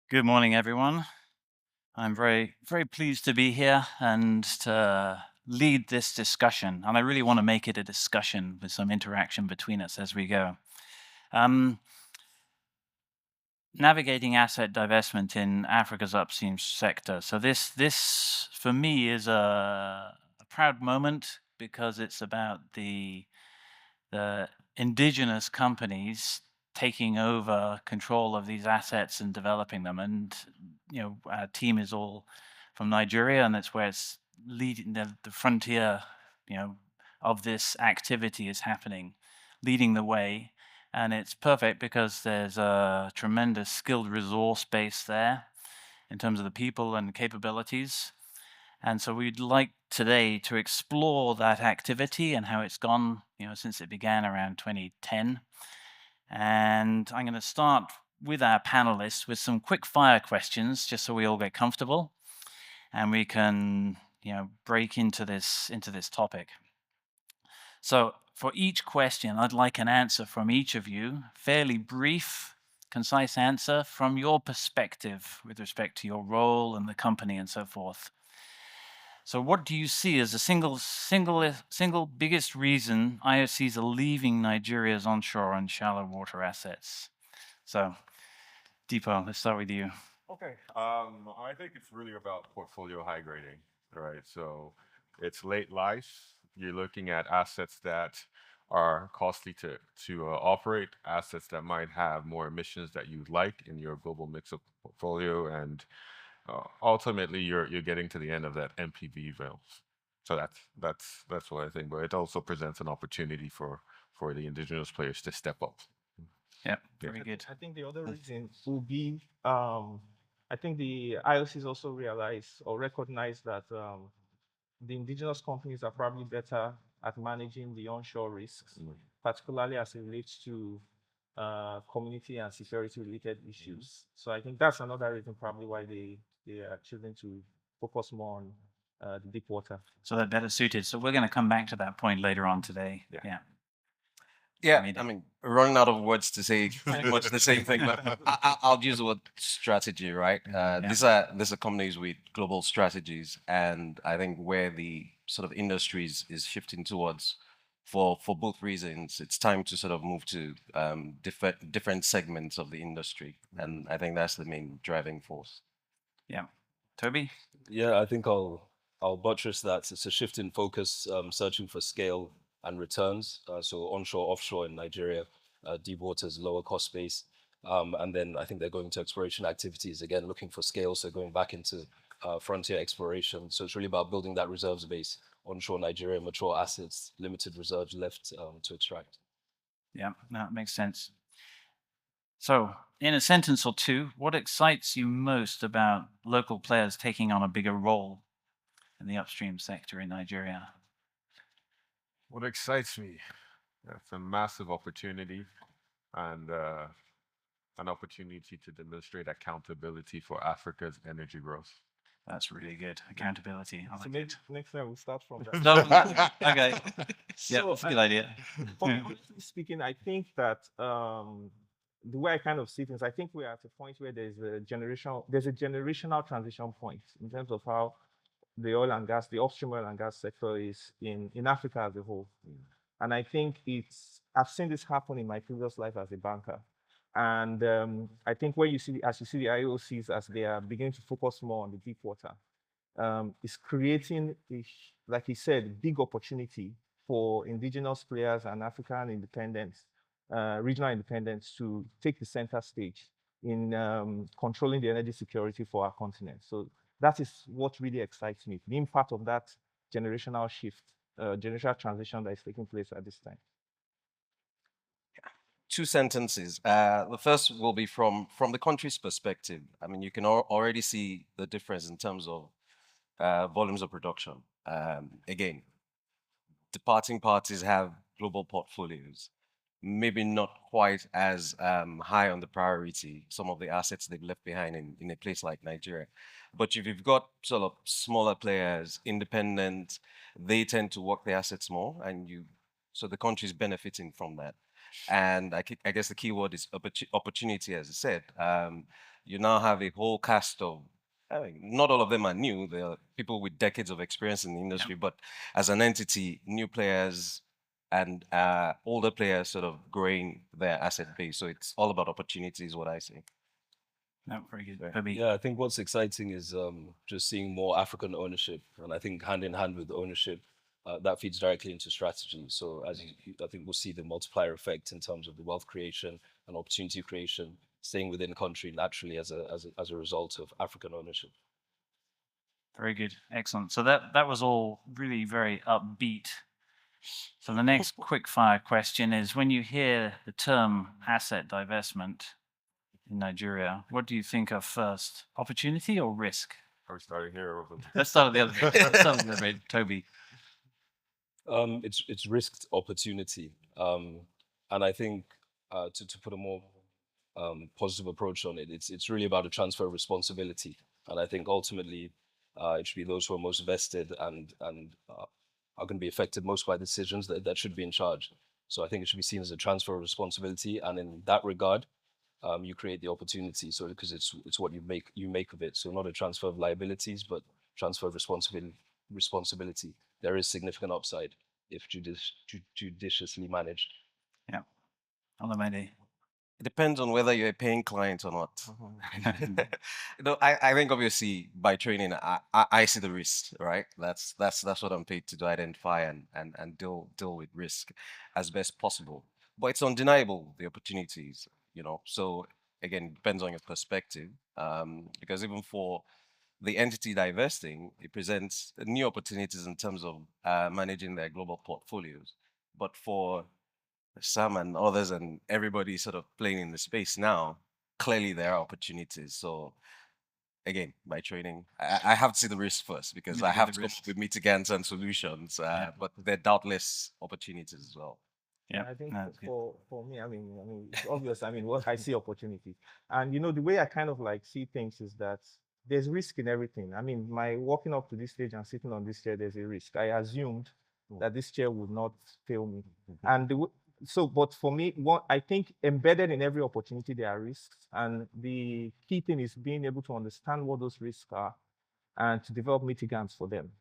Good morning, everyone. I'm very pleased to be here and to lead this discussion. And I really want to make it a discussion with some interaction between us as we go. Navigating asset divestment in Africa's upstream sector. So this for me is a proud moment because it's about the indigenous companies taking over control of these assets and developing them. And our team is all from Nigeria, and that's where it's leading the frontier, of this activity is happening, leading the way. And it's perfect because there's a tremendous skilled resource base there in terms of the people and capabilities. And so we'd like today to explore that activity and how it's gone, since it began around 2010. And I'm going to start with our panelists with some quick fire questions, just so we all get comfortable and we can, break into this topic. So for each question, I'd like an answer from each of you, fairly brief, concise answer from your perspective with respect to your role and the company and so forth. So what do you see as the single biggest reason IOCs are leaving Nigeria's onshore and shallow water assets? So, Dipo, let's start with you. Okay. I think it's really about portfolio high grading, right? So it's late life. You're looking at assets that are costly to operate, assets that might have more emissions that you'd like in your global mix of portfolio, and ultimately you're getting to the end of that MPV valve. So that's what I think. But it also presents an opportunity for the indigenous players to step up. Yeah, very good. I think the other reason will be, I think the IOCs also realize or recognize that the indigenous companies are probably better at managing the onshore risks, particularly as it relates to community and security related issues. So I think that's another reason probably why they are choosing to focus more on the deep water. So they're better suited. So we're going to come back to that point later on today. Yeah. Yeah, I mean, running out of words to say pretty much the same thing, but I'll use the word strategy, right? These are companies with global strategies, and I think where the sort of industries is shifting towards, for both reasons, it's time to sort of move to different segments of the industry, and I think that's the main driving force. Yeah, Tobi. Yeah, I think I'll buttress that. It's a shift in focus, searching for scale and returns. So onshore, offshore in Nigeria, deep waters, lower cost base. And then I think they're going to exploration activities, again, looking for scale. So going back into frontier exploration. So it's really about building that reserves base, onshore Nigeria, mature assets, limited reserves left to extract. Yeah, that makes sense. So in a sentence or two, what excites you most about local players taking on a bigger role in the upstream sector in Nigeria? What excites me? It's a massive opportunity and an opportunity to demonstrate accountability for Africa's energy growth. That's really good. Accountability. I So like maybe it. next time we'll start from that. No, okay. Yeah, that's a good idea. Honestly speaking, I think that the way I kind of see things, I think we're at a point where there's a generational transition point in terms of how the oil and gas, the upstream oil and gas sector is in Africa as a whole. And I think I've seen this happen in my previous life as a banker. And I think when as you see the IOCs as they are beginning to focus more on the deep water, is creating, like he said, big opportunity for indigenous players and African independence, regional independence to take the center stage in controlling the energy security for our continent. So that is what really excites me, being part of that generational shift, generational transition that is taking place at this time. Two sentences. The first will be from the country's perspective. I mean, you can already see the difference in terms of volumes of production. Again, departing parties have global portfolios, maybe not quite as high on the priority, some of the assets they've left behind in a place like Nigeria. But if you've got sort of smaller players, independent, they tend to work the assets more, and so the country is benefiting from that. And I guess the key word is opportunity, as I said. you now have a whole cast of, I mean, not all of them are new. There are people with decades of experience in the industry, but as an entity, new players and older players sort of growing their asset base. So it's all about opportunities, what I say. No, very good. Right. Tobi. Yeah, I think what's exciting is just seeing more African ownership, and I think hand in hand with ownership, that feeds directly into strategy. So I think we'll see the multiplier effect in terms of the wealth creation and opportunity creation staying within the country naturally as a result of African ownership. Very good. Excellent. So that was all really very upbeat. So the next quick fire question is, when you hear the term asset divestment in Nigeria, what do you think of first? Opportunity or risk? Are we starting here? Let's start at the other bit. Let's start at the other bit. Tobi. It's risked opportunity, and I think to put a more positive approach on it, it's really about a transfer of responsibility, and I think ultimately it should be those who are most vested and are going to be affected most by decisions that should be in charge. So I think it should be seen as a transfer of responsibility, and in that regard, you create the opportunity. So because it's what you make of it. So not a transfer of liabilities, but transfer of responsibility. There is significant upside if judiciously managed. Yeah. Olamide. It depends on whether you're a paying client or not. I think obviously by training, I see the risk, right? That's what I'm paid to do, identify and deal with risk as best possible. But it's undeniable, the opportunities, So again, it depends on your perspective. Because even for the entity divesting, it presents new opportunities in terms of managing their global portfolios. But for Sam and others and everybody sort of playing in the space now, clearly there are opportunities. So again, by training, I have to see the risk first because I have to come up with mitigants and solutions, but there are doubtless opportunities as well. Yeah, I think no, for me, I mean, it's obvious. I mean, what I see opportunity, and the way I kind of like see things is that there's risk in everything. I mean, my walking up to this stage and sitting on this chair, there's a risk. I assumed that this chair would not fail me, and but for me, I think embedded in every opportunity there are risks, and the key thing is being able to understand what those risks are and to develop mitigants for them.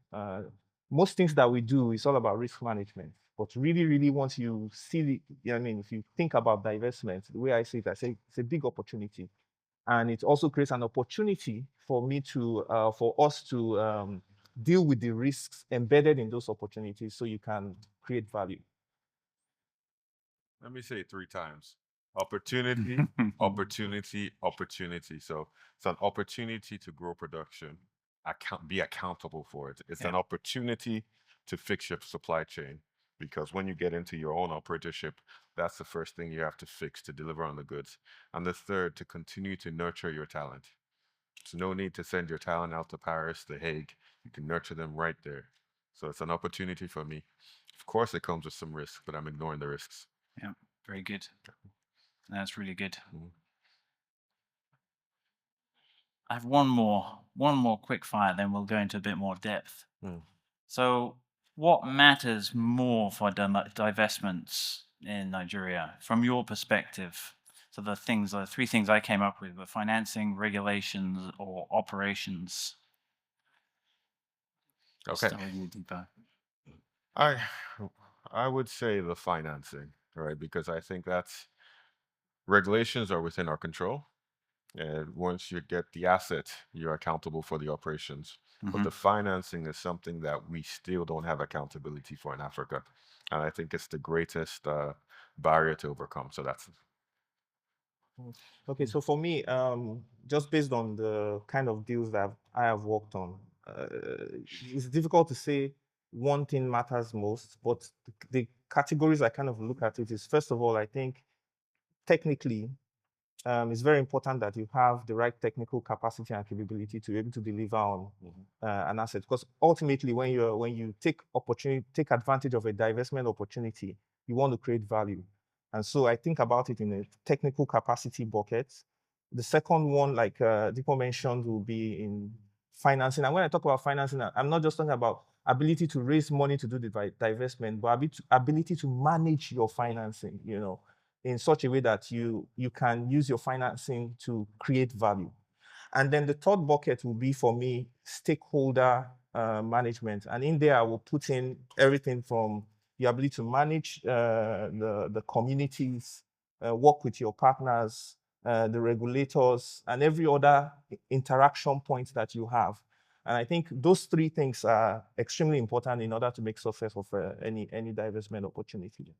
Most things that we do is all about risk management. But really, really, once you see if you think about divestment, the way I see it, I say it's a big opportunity. And it also creates an opportunity for me for us to deal with the risks embedded in those opportunities so you can create value. Let me say it 3 times. Opportunity, opportunity, opportunity. So it's an opportunity to grow production, be accountable for it. It's an opportunity to fix your supply chain, because when you get into your own operatorship, that's the first thing you have to fix to deliver on the goods. And the third, to continue to nurture your talent. There's no need to send your talent out to Paris, The Hague. You can nurture them right there. So it's an opportunity for me. Of course, it comes with some risks, but I'm ignoring the risks. Yeah, very good. That's really good. I have one more quick fire, then we'll go into a bit more depth. So what matters more for divestments in Nigeria from your perspective? So the 3 things I came up with were financing, regulations, or operations. Okay. Start with you, Dipo. I would say the financing, right? Because I think that's regulations are within our control. And once you get the asset, you're accountable for the operations. But the financing is something that we still don't have accountability for in Africa. And I think it's the greatest barrier to overcome. So that's Okay, so for me, just based on the kind of deals that I have worked on, it's difficult to say one thing matters most, but the categories I kind of look at it is, first of all, I think technically, it's very important that you have the right technical capacity and capability to be able to deliver on an asset. Because ultimately, when you take advantage of a divestment opportunity, you want to create value. And so I think about it in a technical capacity bucket. The second one, like Dipo mentioned, will be in financing. And when I talk about financing, I'm not just talking about ability to raise money to do the divestment, but ability to manage your financing, in such a way that you can use your financing to create value. And then the third bucket will be for me stakeholder management. And in there, I will put in everything from the ability to manage the communities, work with your partners, the regulators, and every other interaction point that you have. And I think those three things are extremely important in order to make success of any divestment opportunity.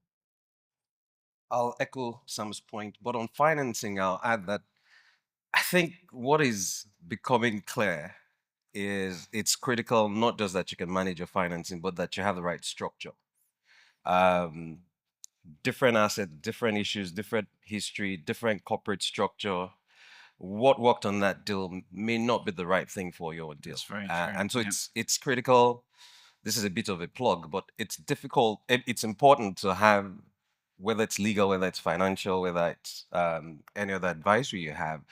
I'll echo Sam's point, but on financing, I'll add that I think what is becoming clear is it's critical not just that you can manage your financing, but that you have the right structure. Different assets, different issues, different history, different corporate structure. What worked on that deal may not be the right thing for your deal. That's very true. And so Yeah. it's critical. This is a bit of a plug, but it's difficult. It's important to have, whether it's legal, whether it's financial, whether it's any other advisory you have,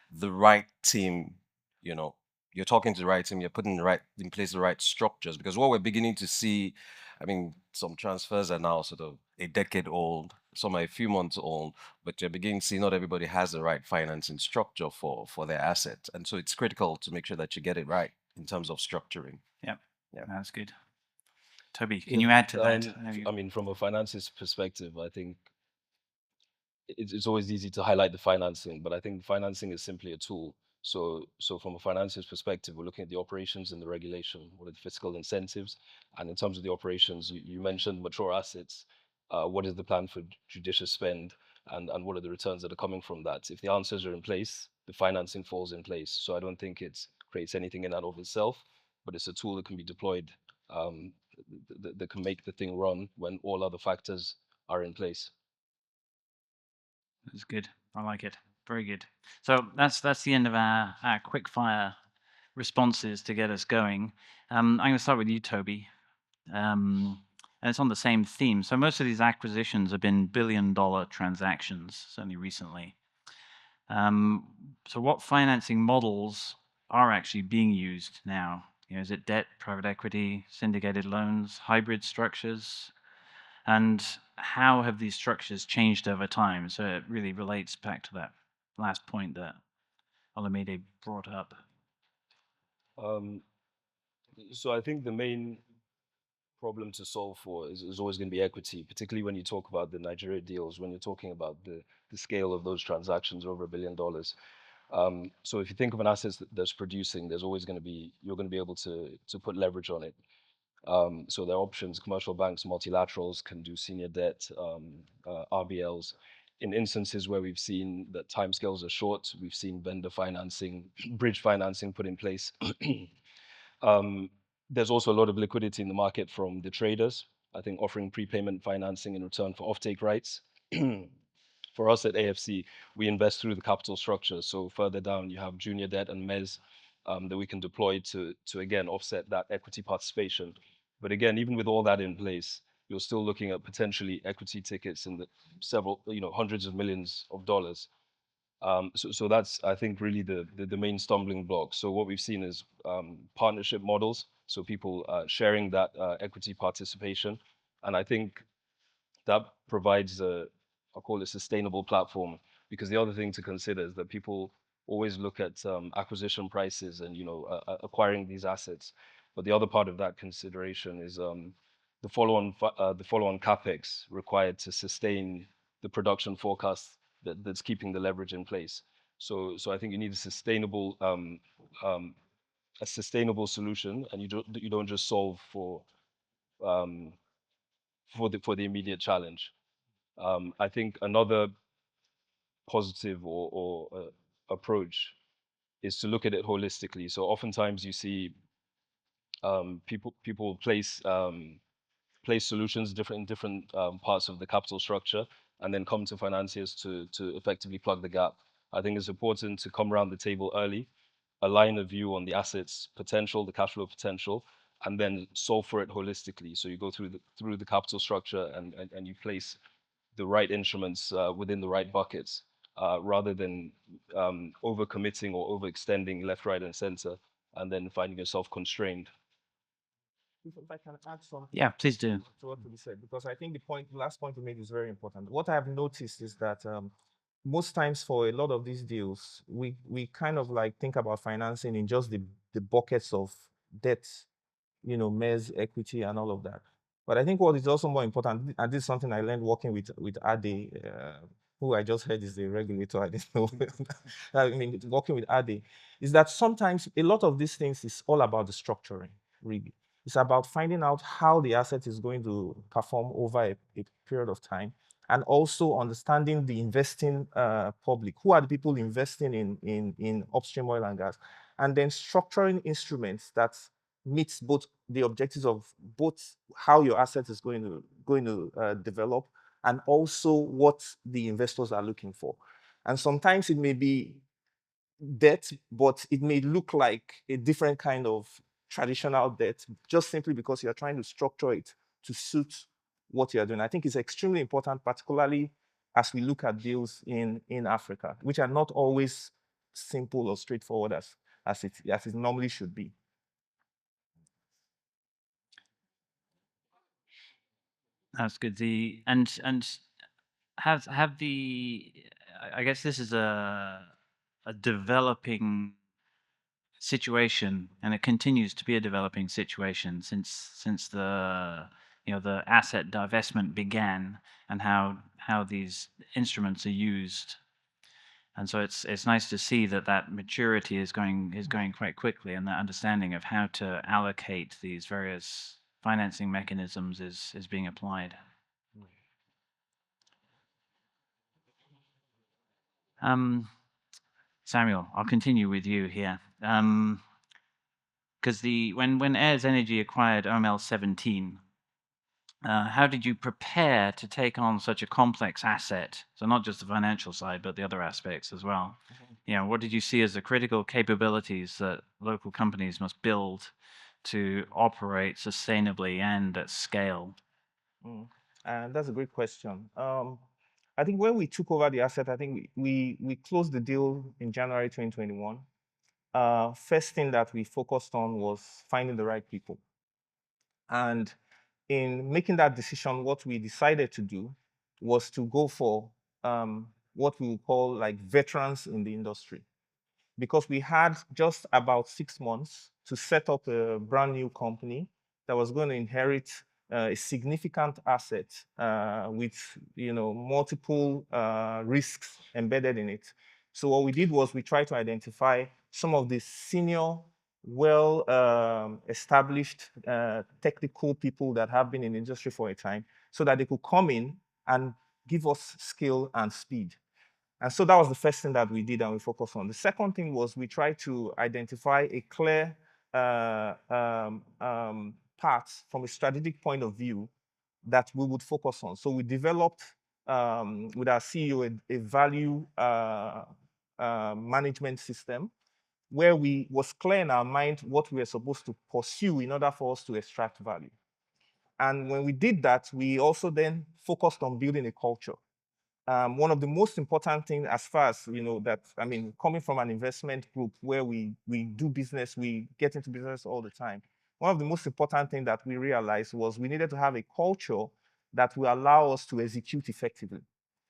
the right team. You know, you're talking to the right team. You're putting in place the right structures, because what we're beginning to see, I mean, some transfers are now sort of a decade old, some are a few months old, but you're beginning to see not everybody has the right financing structure for their assets, and so it's critical to make sure that you get it right in terms of structuring. Yep. Yeah. That's good. Tobi, can you add to that? I mean, from a finances perspective, I think it's always easy to highlight the financing, but I think financing is simply a tool. So from a finances perspective, we're looking at the operations and the regulation, what are the fiscal incentives, and in terms of the operations, you mentioned mature assets. What is the plan for judicious spend, and what are the returns that are coming from that? If the answers are in place, the financing falls in place. So I don't think it creates anything in and of itself, but it's a tool that can be deployed, that can make the thing run when all other factors are in place. That's good. I like it. Very good. So that's the end of our quick fire responses to get us going. I'm going to start with you, Tobi. And it's on the same theme. So most of these acquisitions have been billion-dollar transactions, certainly recently. So what financing models are actually being used now? You know, is it debt, private equity, syndicated loans, hybrid structures? And how have these structures changed over time? So it really relates back to that last point that Olamide brought up. So I think the main problem to solve for is always going to be equity, particularly when you talk about the Nigeria deals, when you're talking about the scale of those transactions over $1 billion. So if you think of an asset that's producing, there's always going to be, you're going to be able to put leverage on it. So there are options. Commercial banks, multilaterals can do senior debt, RBLs. In instances where we've seen that timescales are short, we've seen vendor financing, bridge financing put in place. There's also a lot of liquidity in the market from the traders, I think offering prepayment financing in return for offtake rights. For us at AFC, we invest through the capital structure. So further down, you have junior debt and MES that we can deploy to again offset that equity participation. But again, even with all that in place, you're still looking at potentially equity tickets in the several, hundreds of millions of dollars. So that's, I think, really the main stumbling block. So what we've seen is partnership models, so people sharing that equity participation, and I think that provides I'll call it, sustainable platform. Because the other thing to consider is that people always look at acquisition prices and acquiring these assets, but the other part of that consideration is the follow-on capex required to sustain the production forecast that's keeping the leverage in place. So I think you need a sustainable solution, and you don't just solve for the immediate challenge. I think another positive or approach is to look at it holistically. So oftentimes you see people place solutions in different parts of the capital structure, and then come to financiers to effectively plug the gap. I think it's important to come around the table early, align a view on the assets potential, the cash flow potential, and then solve for it holistically. So you go through the capital structure and you place the right instruments within the right buckets, rather than overcommitting or overextending left, right, and center, and then finding yourself constrained. If I can add something. Yeah, please do. To what we said, because I think the last point you made is very important. What I have noticed is that most times for a lot of these deals, we kind of like think about financing in just the buckets of debt, MES, equity, and all of that. But I think what is also more important, and this is something I learned working with Ade, who I just heard is the regulator. I didn't know. I mean, working with Ade, is that sometimes a lot of these things is all about the structuring, really. It's about finding out how the asset is going to perform over a period of time, and also understanding the investing public. Who are the people investing in upstream oil and gas? And then structuring instruments that meets both the objectives of both how your asset is going to develop and also what the investors are looking for. And sometimes it may be debt, but it may look like a different kind of traditional debt, just simply because you're trying to structure it to suit what you're doing. I think it's extremely important, particularly as we look at deals in Africa, which are not always simple or straightforward as it normally should be. That's good. Have the I guess this is a developing situation, and it continues to be a developing situation since the the asset divestment began, and how these instruments are used. And so it's nice to see that maturity is going quite quickly, and that understanding of how to allocate these various financing mechanisms is being applied. Samuel, I'll continue with you here. Because when Heirs Energy acquired OML 17, how did you prepare to take on such a complex asset? So not just the financial side, but the other aspects as well. What did you see as the critical capabilities that local companies must build to operate sustainably and at scale? And that's a great question. I think when we took over the asset, I think we closed the deal in January 2021. First thing that we focused on was finding the right people. And in making that decision, what we decided to do was to go for what we would call like veterans in the industry. Because we had just about 6 months to set up a brand new company that was going to inherit a significant asset with multiple risks embedded in it. So what we did was we tried to identify some of the senior, established technical people that have been in the industry for a time, so that they could come in and give us skill and speed. And so that was the first thing that we did and we focused on. The second thing was we tried to identify a clear path from a strategic point of view that we would focus on. So we developed with our CEO a value management system where we was clear in our mind what we were supposed to pursue in order for us to extract value. And when we did that, we also then focused on building a culture. One of the most important things as far as, coming from an investment group where we do business, we get into business all the time. One of the most important things that we realized was we needed to have a culture that will allow us to execute effectively.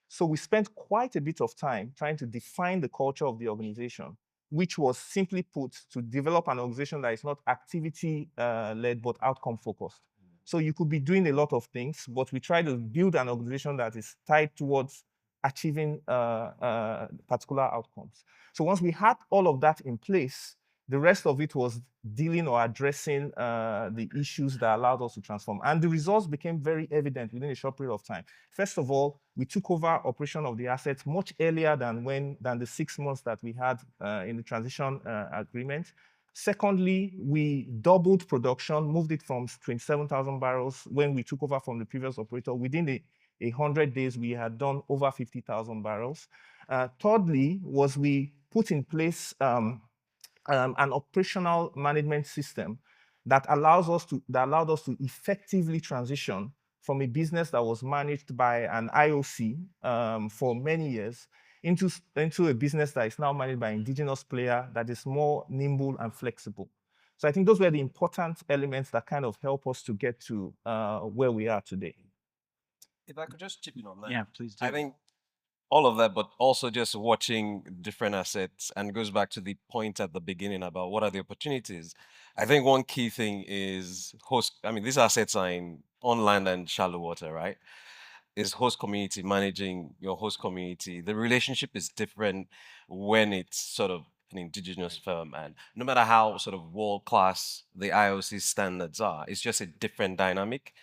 So we spent quite a bit of time trying to define the culture of the organization, which was simply put to develop an organization that is not activity-led, but outcome-focused. So you could be doing a lot of things, but we try to build an organization that is tied towards achieving particular outcomes. So once we had all of that in place, the rest of it was dealing or addressing the issues that allowed us to transform. And the results became very evident within a short period of time. First of all, we took over operation of the assets much earlier than the 6 months that we had in the transition agreement. Secondly, we doubled production, moved it from 27,000 barrels when we took over from the previous operator. Within 100 days, we had done over 50,000 barrels. Thirdly, was we put in place an operational management system that allowed us to effectively transition from a business that was managed by an IOC for many years into a business that is now managed by an indigenous player that is more nimble and flexible. So I think those were the important elements that kind of help us to get to where we are today. If I could just chip in on that. Yeah, please do. I think all of that, but also just watching different assets, and goes back to the point at the beginning about what are the opportunities. I think one key thing is host. I mean, these assets are on land and shallow water, right? Is host community, managing your host community. The relationship is different when it's sort of an indigenous firm, and no matter how sort of world class the IOC standards are, it's just a different dynamic,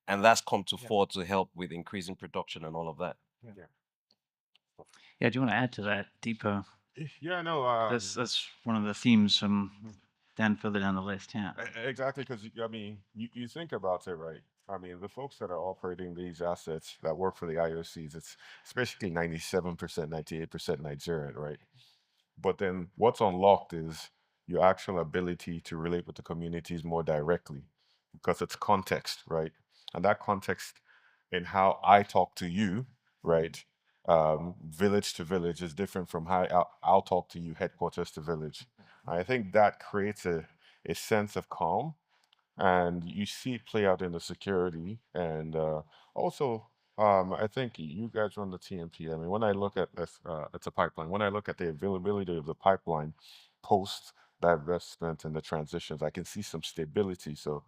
and that's come to fore to help with increasing production and all of that. Yeah, do you want to add to that, Dipo? Yeah, no. That's one of the themes from further down the list. Yeah. Exactly, because I mean, you think about it, right? I mean, the folks that are operating these assets that work for the IOCs, it's basically 97%, 98% Nigerian, right? But then what's unlocked is your actual ability to relate with the communities more directly, because it's context, right? And that context in how I talk to you, right? Village to village is different from how I'll talk to you headquarters to village. I think that creates a sense of calm, and you see it play out in the security. And also, I think you guys run the TMP. I mean, when I look at this, it's a pipeline. When I look at the availability of the pipeline post divestment and the transitions, I can see some stability. So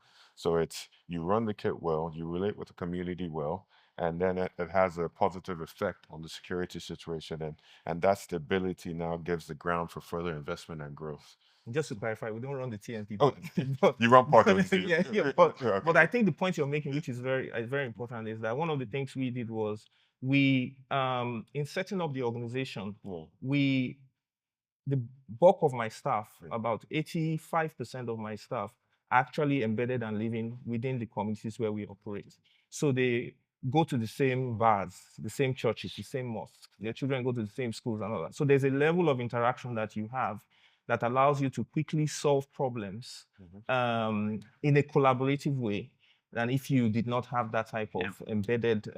it's you run the kit well, you relate with the community well, and then it has a positive effect on the security situation, and that stability now gives the ground for further investment and growth. Just to clarify, we don't run the TNT. Oh, but, you run part of it. But I think the point you're making, which is very important, is that one of the things we did was we, in setting up the organization, the bulk of my staff, about 85% of my staff, are actually embedded and living within the communities where we operate. So they go to the same bars, the same churches, the same mosques. Their children go to the same schools and all that. So there's a level of interaction that you have that allows you to quickly solve problems in a collaborative way than if you did not have that type of embedded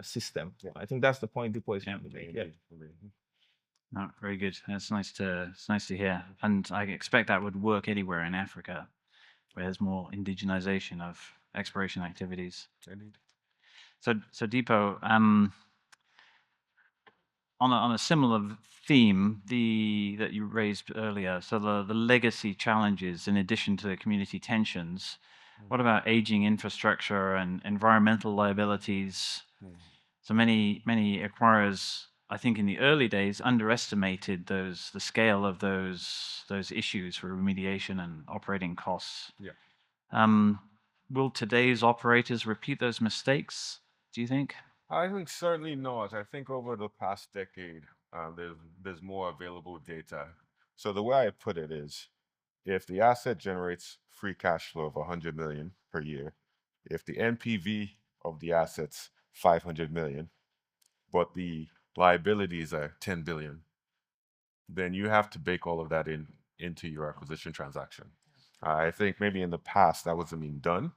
system. I think that's the point Dipo is trying to make. No, very good. It's nice to hear, and I expect that would work anywhere in Africa where there's more indigenization of exploration activities. So Dipo, on a similar theme, that you raised earlier, so the legacy challenges in addition to the community tensions, what about aging infrastructure and environmental liabilities? So many acquirers, I think, in the early days underestimated the scale of those issues for remediation and operating costs. Will today's operators repeat those mistakes, do you think? I think certainly not. I think over the past decade, there's more available data. So the way I put it is, if the asset generates free cash flow of 100 million per year, if the NPV of the assets 500 million, but the liabilities are 10 billion, then you have to bake all of that into your acquisition transaction. I think maybe in the past that wasn't being done,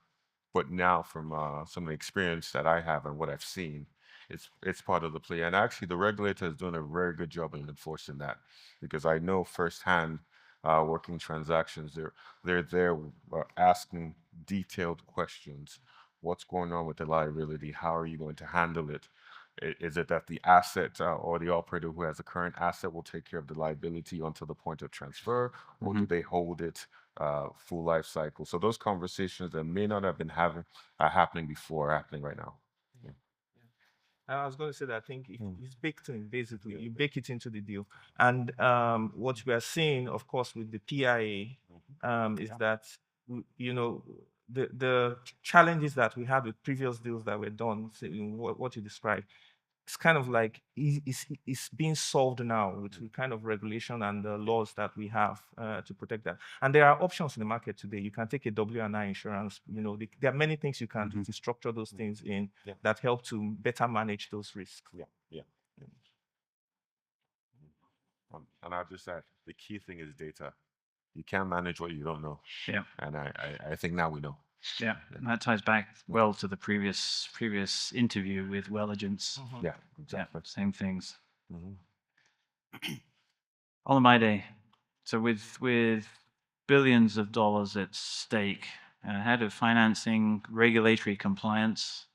but now from some of the experience that I have and what I've seen, it's part of the play. And actually, the regulator is doing a very good job in enforcing that, because I know firsthand, working transactions, they're there asking detailed questions. What's going on with the liability? How are you going to handle it? Is it that the asset or the operator who has the current asset will take care of the liability until the point of transfer, or do they hold it full life cycle? So those conversations that may not have been happening before are happening right now. I was going to say that I think it's baked in, basically. You bake it into the deal. And what we are seeing, of course, with the PIA is that, the challenges that we had with previous deals that were done, what you described, it's kind of like it's being solved now with kind of regulation and the laws that we have to protect that. And there are options in the market today. You can take a W&I insurance. There are many things you can do to structure those things in that help to better manage those risks. And I'll just add, the key thing is data. You can't manage what you don't know. Yeah. And I think now we know. Yeah, and that ties back well to the previous interview with Diligence. Yeah, exactly. Yeah, same things. Olamide, so with billions of dollars at stake, head of financing, regulatory compliance,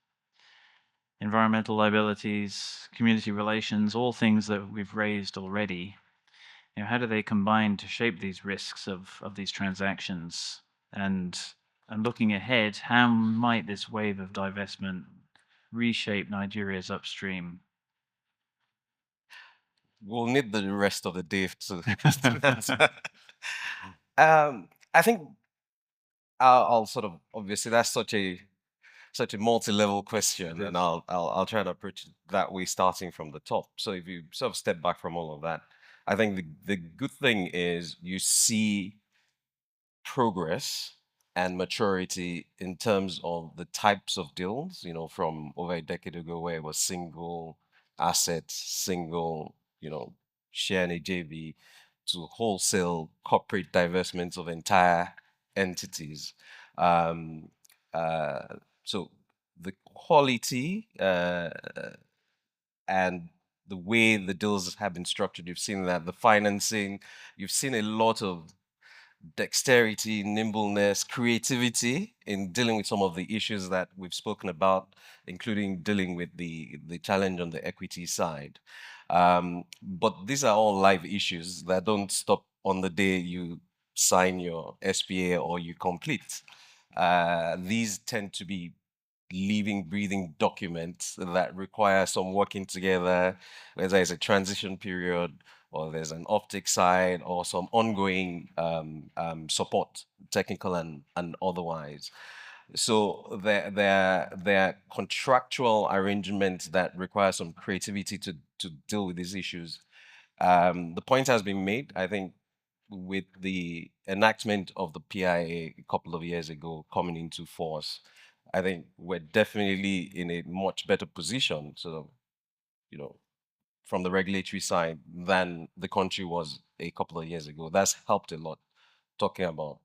environmental liabilities, community relations, all things that we've raised already. How do they combine to shape these risks of these transactions? And looking ahead, how might this wave of divestment reshape Nigeria's upstream? We'll need the rest of the day to answer. I think I'll sort of, obviously that's such a multi-level question, and I'll try to approach it that way, starting from the top. So if you sort of step back from all of that, I think the good thing is you see progress and maturity in terms of the types of deals, from over a decade ago where it was single asset, single, share in a JV, to wholesale corporate divestments of entire entities. Um, so the quality and the way the deals have been structured, you've seen that the financing, you've seen a lot of dexterity, nimbleness, creativity in dealing with some of the issues that we've spoken about, including dealing with the challenge on the equity side. But these are all live issues that don't stop on the day you sign your SPA or you complete. These tend to be living, breathing documents that require some working together, whether it's a transition period or there's an optic side or some ongoing support, technical and otherwise. So there are contractual arrangements that require some creativity to deal with these issues. The point has been made, I think, with the enactment of the PIA a couple of years ago coming into force. I think we're definitely in a much better position, sort of, from the regulatory side than the country was a couple of years ago. That's helped a lot. Talking about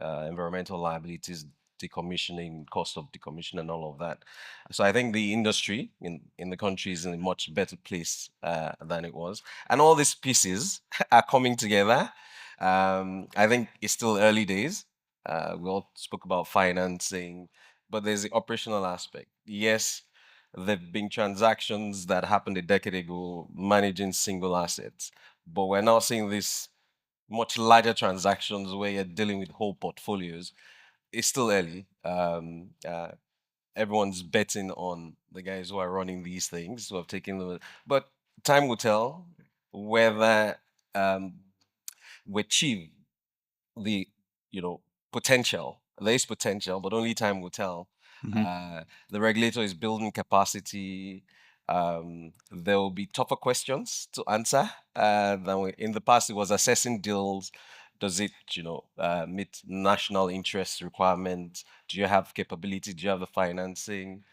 environmental liabilities, decommissioning, cost of decommissioning, and all of that. So I think the industry in the country is in a much better place than it was, and all these pieces are coming together. I think it's still early days. We all spoke about financing, but there's the operational aspect. Yes, there've been transactions that happened a decade ago managing single assets, but we're now seeing this much larger transactions where you're dealing with whole portfolios. It's still early. Everyone's betting on the guys who are running these things, who have taken them. But time will tell whether we achieve the potential. There is potential, but only time will tell. The regulator is building capacity. There will be tougher questions to answer than in the past. It was assessing deals. Does it, meet national interest requirements? Do you have capability? Do you have the financing?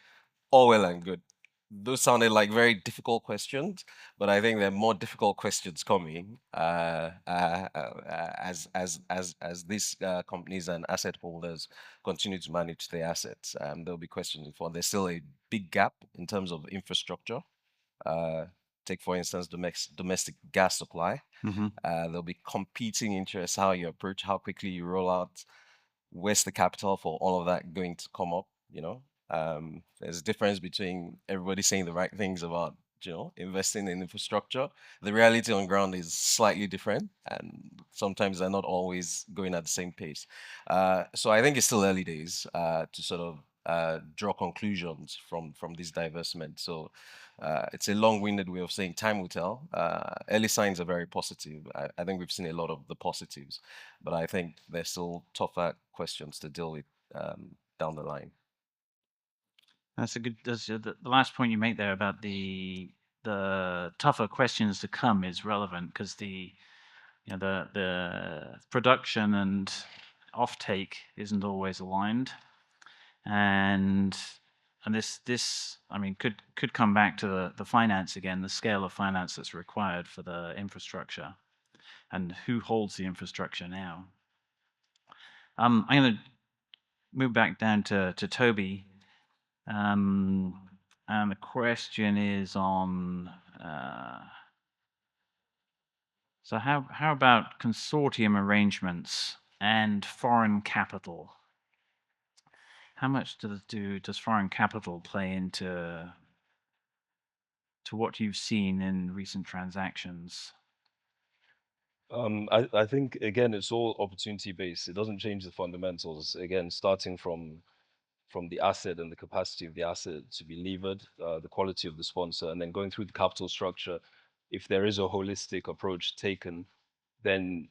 All well and good. Those sounded like very difficult questions, but I think there are more difficult questions coming as these companies and asset holders continue to manage their assets. There'll be questions for. There's still a big gap in terms of infrastructure. Take, for instance, domestic gas supply. There'll be competing interests, how you approach, how quickly you roll out, where's the capital for all of that going to come up, there's a difference between everybody saying the right things about, investing in infrastructure. The reality on ground is slightly different, and sometimes they're not always going at the same pace. So I think it's still early days to sort of draw conclusions from this divestment. So it's a long-winded way of saying time will tell. Early signs are very positive. I think we've seen a lot of the positives, but I think there's still tougher questions to deal with down the line. That's a good. The last point you make there about the tougher questions to come is relevant because the production and offtake isn't always aligned, and this I mean could come back to the finance again, the scale of finance that's required for the infrastructure, and who holds the infrastructure now. I'm going to move back down to Tobi. And the question is on, so how about consortium arrangements and foreign capital? How much does foreign capital play into to what you've seen in recent transactions? I think again it's all opportunity based. It doesn't change the fundamentals. Again, starting from the asset and the capacity of the asset to be levered, the quality of the sponsor, and then going through the capital structure. If there is a holistic approach taken, then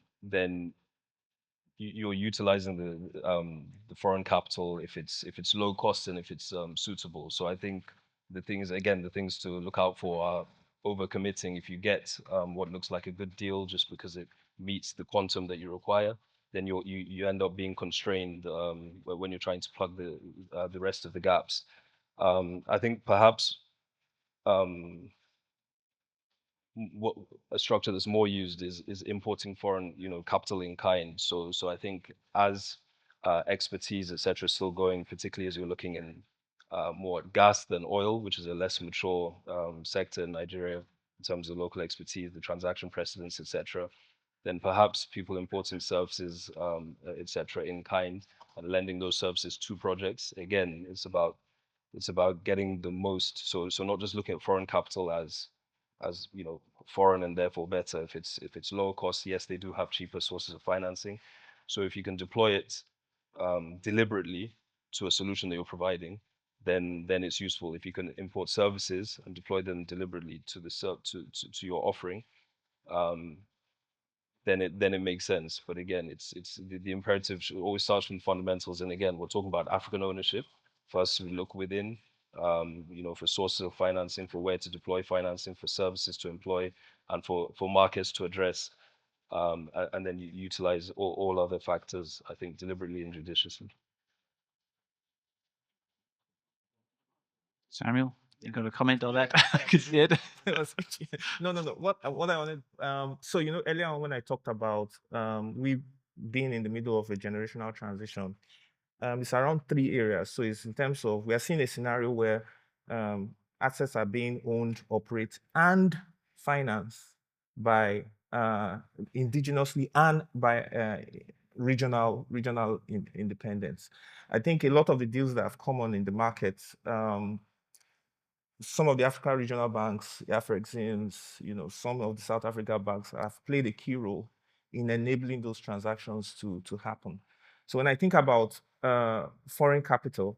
you're utilizing the foreign capital if it's low cost and if it's suitable. So I think the things to look out for are overcommitting. If you get what looks like a good deal just because it meets the quantum that you require, then you end up being constrained when you're trying to plug the rest of the gaps. I think perhaps what a structure that's more used is importing foreign capital in kind. So I think as expertise etc still going, particularly as you're looking in more at gas than oil, which is a less mature sector in Nigeria in terms of local expertise, the transaction precedents etc, then perhaps people importing services etc in kind and lending those services to projects. Again, it's about getting the most, so not just looking at foreign capital as foreign and therefore better. If it's low cost, yes, they do have cheaper sources of financing. So if you can deploy it deliberately to a solution that you're providing, then it's useful. If you can import services and deploy them deliberately to to your offering, then it makes sense. But again, it's the imperative should always start from fundamentals. And again, we're talking about African ownership. First, we look within, for sources of financing, for where to deploy financing, for services to employ, and for markets to address. And then you utilize all other factors, I think, deliberately and judiciously. Samuel, you got a comment on that? I could see it. No. What I wanted, so earlier on when I talked about we being in the middle of a generational transition, it's around 3 areas. So it's in terms of we are seeing a scenario where assets are being owned, operate, and financed by indigenously and by regional independence. I think a lot of the deals that have come on in the market, some of the African regional banks, Afrexim's, some of the South Africa banks have played a key role in enabling those transactions to happen. So when I think about foreign capital,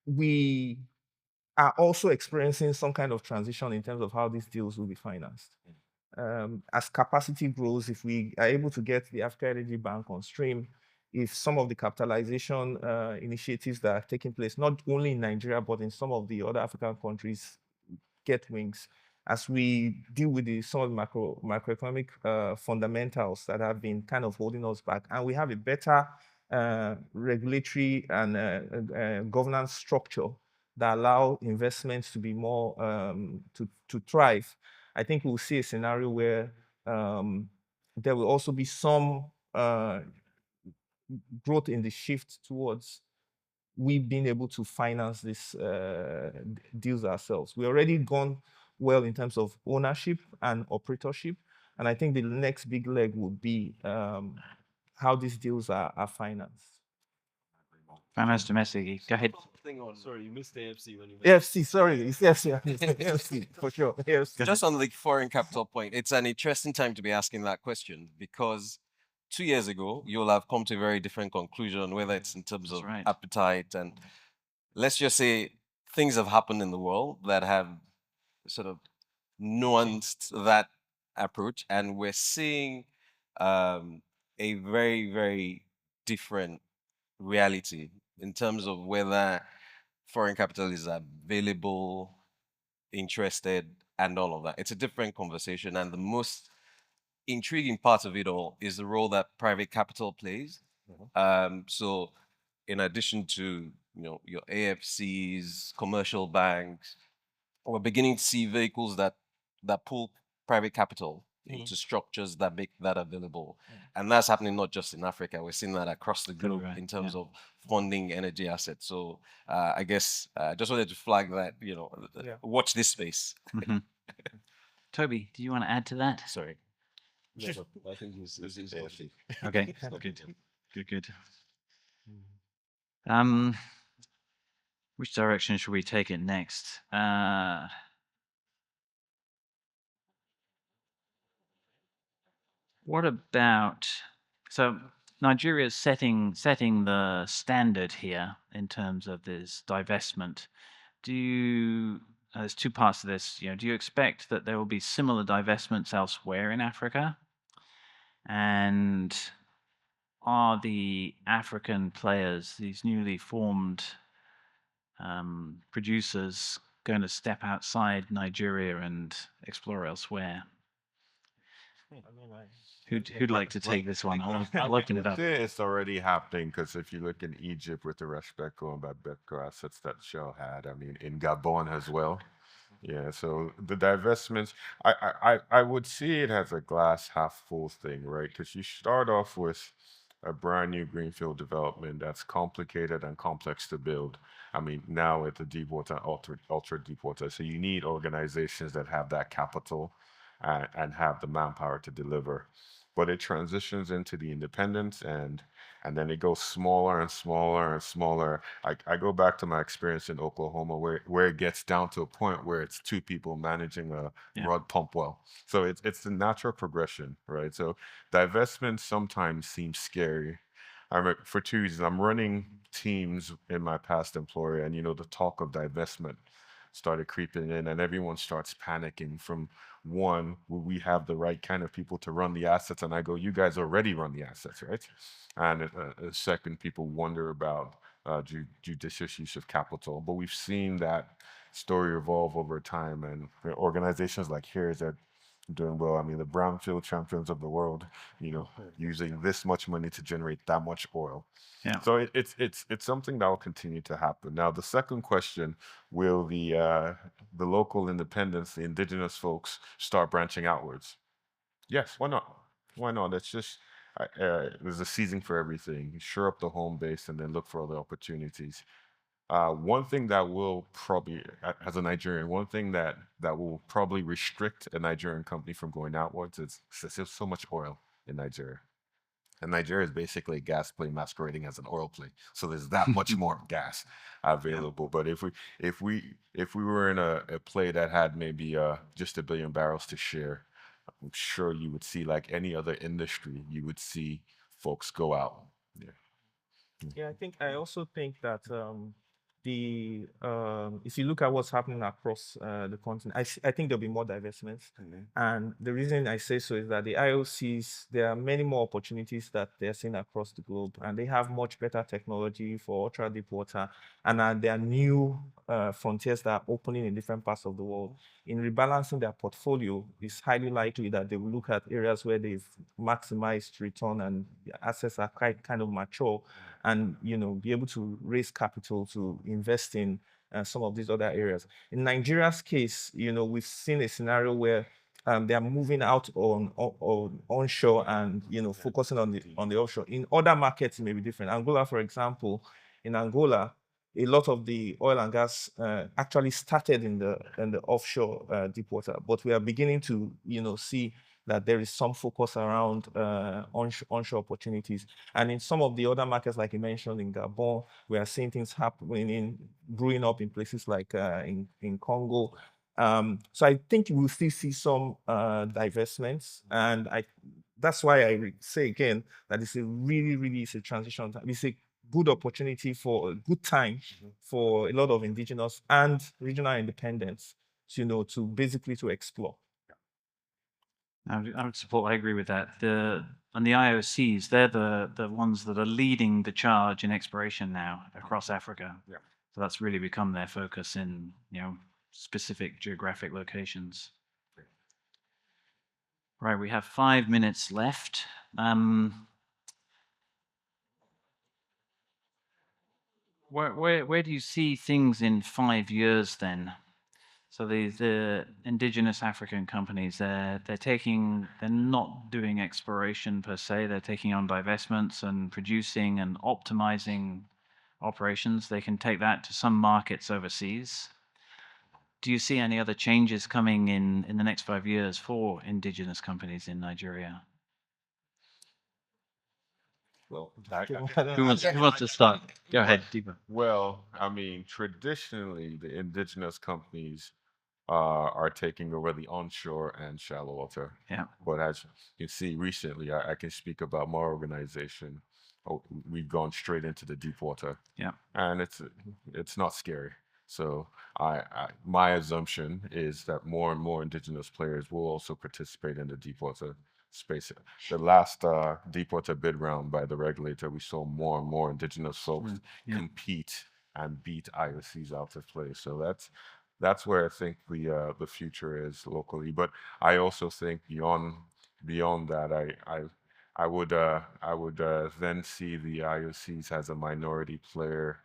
we are also experiencing some kind of transition in terms of how these deals will be financed. As capacity grows, if we are able to get the Africa Energy Bank on stream, if some of the capitalization initiatives that are taking place, not only in Nigeria, but in some of the other African countries, get wings, as we deal with some of the macroeconomic fundamentals that have been kind of holding us back, and we have a better regulatory and governance structure that allow investments to be more to thrive, I think we'll see a scenario where there will also be some growth in the shift towards we being able to finance these deals ourselves. We're already gone well in terms of ownership and operatorship, and I think the next big leg would be how these deals are financed. Finance domestic. Go ahead. Sorry, you missed AFC when you AFC, sorry, it's AFC for sure. AFC. Just on the foreign capital point, it's an interesting time to be asking that question because 2 years ago, you'll have come to a very different conclusion, whether it's in terms of appetite and let's just say things have happened in the world that have sort of nuanced that approach. And we're seeing a very, very different reality in terms of whether foreign capital is available, interested, and all of that. It's a different conversation. And the most intriguing part of it all is the role that private capital plays. So in addition to your AFCs, commercial banks, we're beginning to see vehicles that pull private capital into structures that make that available. And that's happening not just in Africa. We're seeing that across the globe in terms of funding energy assets. So I guess I just wanted to flag that, watch this space. Tobi, do you want to add to that? Sorry. No, I think he's Okay, good. Which direction should we take it next? What about, so Nigeria is setting the standard here in terms of this divestment. There's two parts to this. Do you expect that there will be similar divestments elsewhere in Africa? And are the African players, these newly formed producers, going to step outside Nigeria and explore elsewhere? Who'd like to take this one? I'll open it up. It's already happening because if you look in Egypt with the Respecco and Babetco assets that Shell had, I mean, in Gabon as well. Yeah, so the divestments, I would see it as a glass half full thing, right? Because you start off with a brand new greenfield development that's complicated and complex to build. I mean, now with the deep water, ultra deep water, so you need organizations that have that capital and have the manpower to deliver. But it transitions into the independence and then it goes smaller and smaller and smaller. I go back to my experience in Oklahoma where it gets down to a point where it's two people managing a rod pump well. So it's the natural progression, right? So divestment sometimes seems scary. For 2 reasons. I'm running teams in my past employer, and the talk of divestment started creeping in, and everyone starts panicking. From one, will we have the right kind of people to run the assets? And I go, you guys already run the assets, right? And second, people wonder about judicious use of capital. But we've seen that story evolve over time, and organizations like Heirs are doing well. I mean, the brownfield champions of the world, using this much money to generate that much oil. Yeah. So it's something that will continue to happen. Now, the second question: will the local independents, the indigenous folks, start branching outwards? Yes, why not? Why not? It's just there's a season for everything. Shore up the home base and then look for other opportunities. One thing that will probably, as a Nigerian, one thing that will probably restrict a Nigerian company from going outwards is there's so much oil in Nigeria. And Nigeria is basically a gas play masquerading as an oil play. So there's that much more gas available. But if we were in a play that had maybe just 1 billion barrels to share, I'm sure you would see, like any other industry, you would see folks go out. Yeah, I also think that if you look at what's happening across the continent, I think there'll be more divestments. And the reason I say so is that the IOCs, there are many more opportunities that they're seeing across the globe, and they have much better technology for ultra deep water, and there are new frontiers that are opening in different parts of the world. In rebalancing their portfolio, it's highly likely that they will look at areas where they've maximized return and the assets are quite kind of mature, and be able to raise capital to invest in some of these other areas. In Nigeria's case, we've seen a scenario where they are moving out on onshore and focusing on the offshore. In other markets, it may be different. Angola, for example, in Angola, a lot of the oil and gas actually started in the offshore deep water, but we are beginning to see that there is some focus around onshore opportunities. And in some of the other markets, like you mentioned in Gabon, we are seeing things happening, brewing up in places like in Congo. So I think we'll still see some divestments. And that's why I say again that it's a really it's a transition time. It's a good opportunity for a good time for a lot of indigenous and regional independents, to basically to explore. I would support. I agree with that. And the IOCs, they're the ones that are leading the charge in exploration now across Africa. Yeah. So that's really become their focus in specific geographic locations. Right, we have 5 minutes left. Where do you see things in 5 years then? So the indigenous African companies, they're not doing exploration per se. They're taking on divestments and producing and optimizing operations. They can take that to some markets overseas. Do you see any other changes coming in the next 5 years for indigenous companies in Nigeria? Well, I- Who wants to start? Go ahead, Dipo. Well, I mean, traditionally, the indigenous companies are taking over the onshore and shallow water. Yeah. But as you see recently, I can speak about my organization. Oh, we've gone straight into the deep water. Yeah. And it's not scary. So my assumption is that more and more indigenous players will also participate in the deep water space. The last deep water bid round by the regulator, we saw more and more indigenous folks Yeah. compete and beat IOCs out of play. So that's where I think the future is locally. But I also think beyond that, I would then see the IOCs as a minority player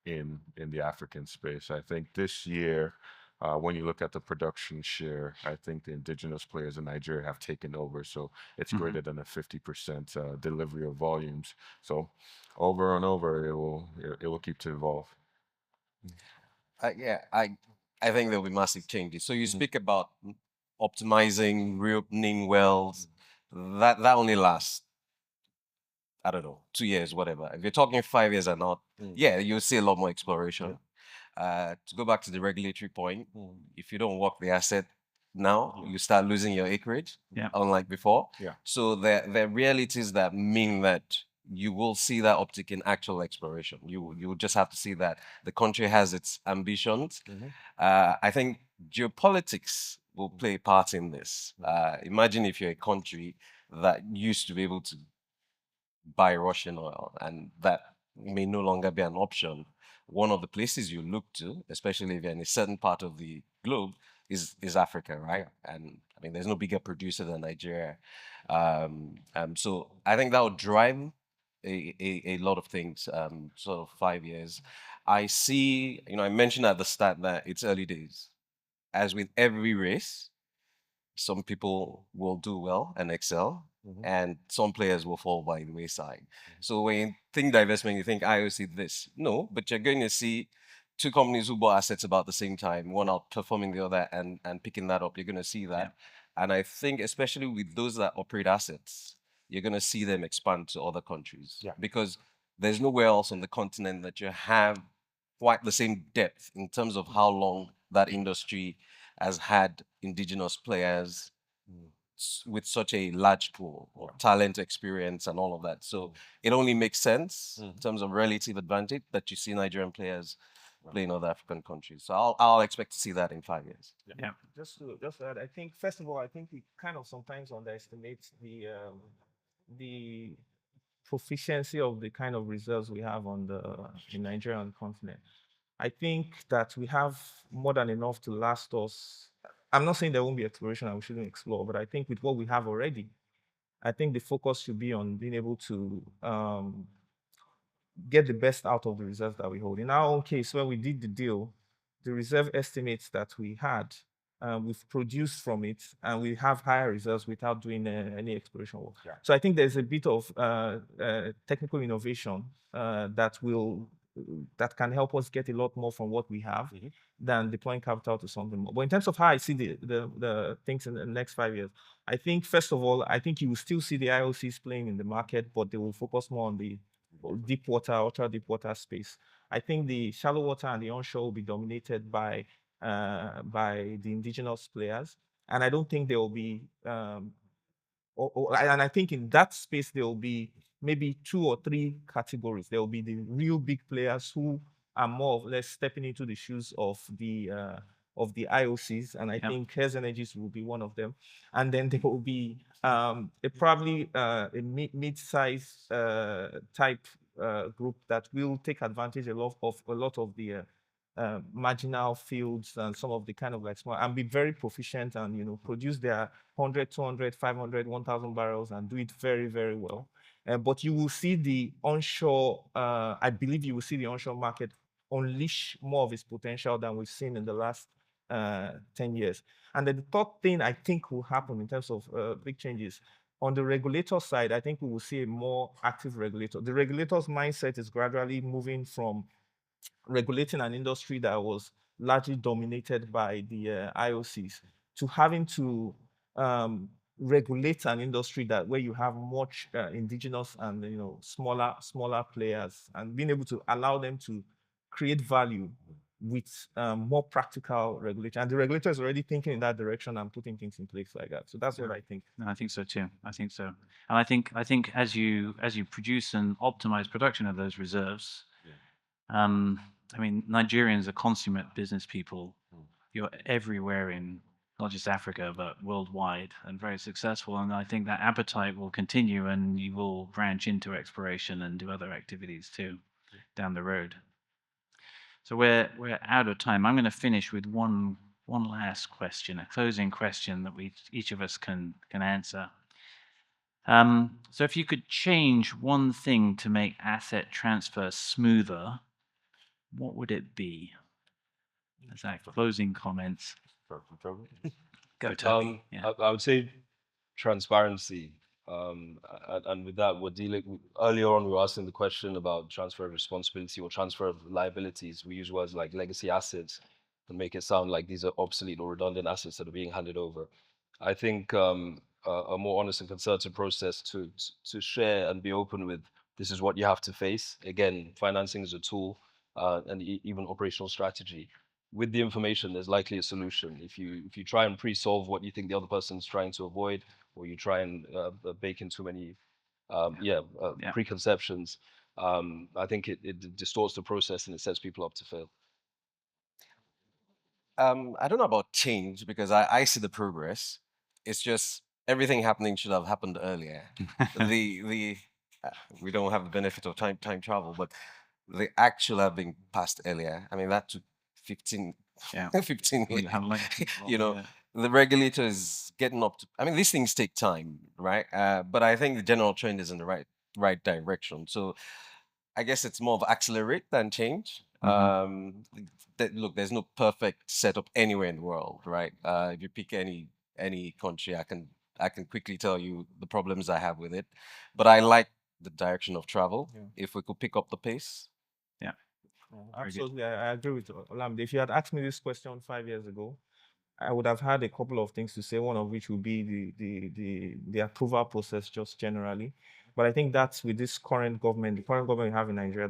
in the African space. I think this year, when you look at the production share, I think the indigenous players in Nigeria have taken over. So it's greater than a 50% delivery of volumes. So over and over, it will keep to evolve. Yeah, I think there'll be massive changes. So you speak about optimizing, reopening wells. That only lasts, I don't know, 2 years, whatever. If you're talking 5 years or not, yeah, you'll see a lot more exploration. To go back to the regulatory point, if you don't work the asset now, you start losing your acreage, Yeah. unlike before. Yeah. So there are realities that mean that you will see that uptick in actual exploration. You will just have to see that the country has its ambitions. I think geopolitics will play a part in this. Imagine if you're a country that used to be able to buy Russian oil, and that may no longer be an option. One of the places you look to, especially if you're in a certain part of the globe, is Africa, right? And I mean, there's no bigger producer than Nigeria. So I think that will drive a lot of things. Sort of 5 years. I see, I mentioned at the start that it's early days. As with every race, some people will do well and excel, and some players will fall by the wayside. So when you think divestment, you think IOC this. No, but you're going to see two companies who bought assets about the same time, one outperforming the other and picking that up. You're going to see that. And I think especially with those that operate assets, you're going to see them expand to other countries. Yeah. Because there's nowhere else on the continent that you have quite the same depth in terms of how long that industry has had indigenous players with such a large pool of talent, experience, and all of that. So it only makes sense in terms of relative advantage that you see Nigerian players play in other African countries. So I'll expect to see that in 5 years. Yeah. Just to add, I think first of all, I think we kind of sometimes underestimate the proficiency of the kind of reserves we have on the Nigerian continent. I think that we have more than enough to last us. I'm not saying there won't be exploration and we shouldn't explore, but I think with what we have already, I think the focus should be on being able to get the best out of the reserves that we hold. In our own case, when we did the deal, the reserve estimates that we had, we've produced from it, and we have higher reserves without doing any exploration work. Yeah. So I think there's a bit of technical innovation that can help us get a lot more from what we have than deploying capital to something more. But in terms of how I see the things in the next 5 years, I think first of all, I think you will still see the IOCs playing in the market, but they will focus more on the deep water, ultra deep water space. I think the shallow water and the onshore will be dominated by the indigenous players, and I don't think there will be. And I think in that space there will be maybe 2 or 3 categories. There will be the real big players who are more or less stepping into the shoes of the IOCs, and I think Heirs Energies will be one of them. And then there will be probably a mid-size type group that will take advantage a lot of the marginal fields and some of the kind of like small, and be very proficient and produce their 100, 200, 500, 1,000 barrels and do it very, very well. But you will see the onshore, I believe you will see the onshore market unleash more of its potential than we've seen in the last 10 years. And then the third thing I think will happen in terms of big changes, on the regulator side, I think we will see a more active regulator. The regulator's mindset is gradually moving from regulating an industry that was largely dominated by the IOCs to having to regulate an industry that where you have much indigenous and smaller players, and being able to allow them to create value with more practical regulation. And the regulator is already thinking in that direction and putting things in place like that. So that's what I think. No, I think so too. I think so. And I think as you produce and optimize production of those reserves, I mean, Nigerians are consummate business people. You're everywhere in not just Africa, but worldwide, and very successful. And I think that appetite will continue, and you will branch into exploration and do other activities too down the road. So we're out of time. I'm going to finish with one last question, a closing question that each of us can answer. So if you could change one thing to make asset transfer smoother, what would it be? As that closing comments. Go, Tobi. Yeah. I would say transparency. And with that, we're dealing. Earlier on, we were asking the question about transfer of responsibility or transfer of liabilities. We use words like legacy assets and make it sound like these are obsolete or redundant assets that are being handed over. I think a more honest and concerted process to share and be open with, this is what you have to face. Again, financing is a tool, and even operational strategy. With the information, there's likely a solution. If you try and pre-solve what you think the other person's trying to avoid, or you try and bake in too many preconceptions, I think it distorts the process and it sets people up to fail. I don't know about change, because I see the progress. It's just everything happening should have happened earlier. We don't have the benefit of time travel, but the actual have been passed earlier. I mean, that took 15 years. The regulator is getting up to, I mean, these things take time, right? But I think the general trend is in the right direction. So I guess it's more of accelerate than change. Look, there's no perfect setup anywhere in the world, right? If you pick any country, I can quickly tell you the problems I have with it. But I like the direction of travel. If we could pick up the pace. Absolutely, I agree with Olamide. If you had asked me this question 5 years ago, I would have had a couple of things to say, one of which would be the approval process just generally. But I think that's with this current government, the current government we have in Nigeria,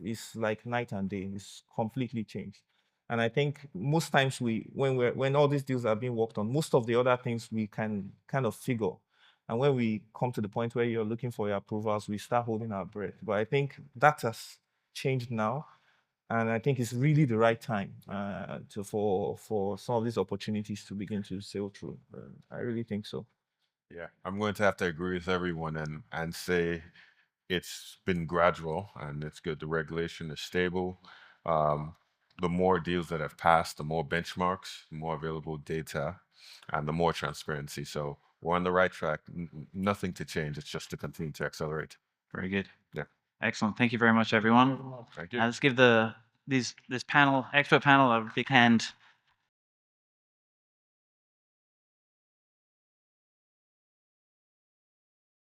is like night and day. It's completely changed. And I think most times when all these deals are being worked on, most of the other things we can kind of figure. And when we come to the point where you're looking for your approvals, we start holding our breath. But I think that has changed now. And I think it's really the right time for some of these opportunities to begin to sail through. I really think so. Yeah, I'm going to have to agree with everyone and say it's been gradual and it's good. The regulation is stable. The more deals that have passed, the more benchmarks, the more available data, and the more transparency. So we're on the right track. Nothing to change. It's just to continue to accelerate. Very good. Yeah. Excellent. Thank you very much, everyone. Thank you. Let's give this expert panel a big hand.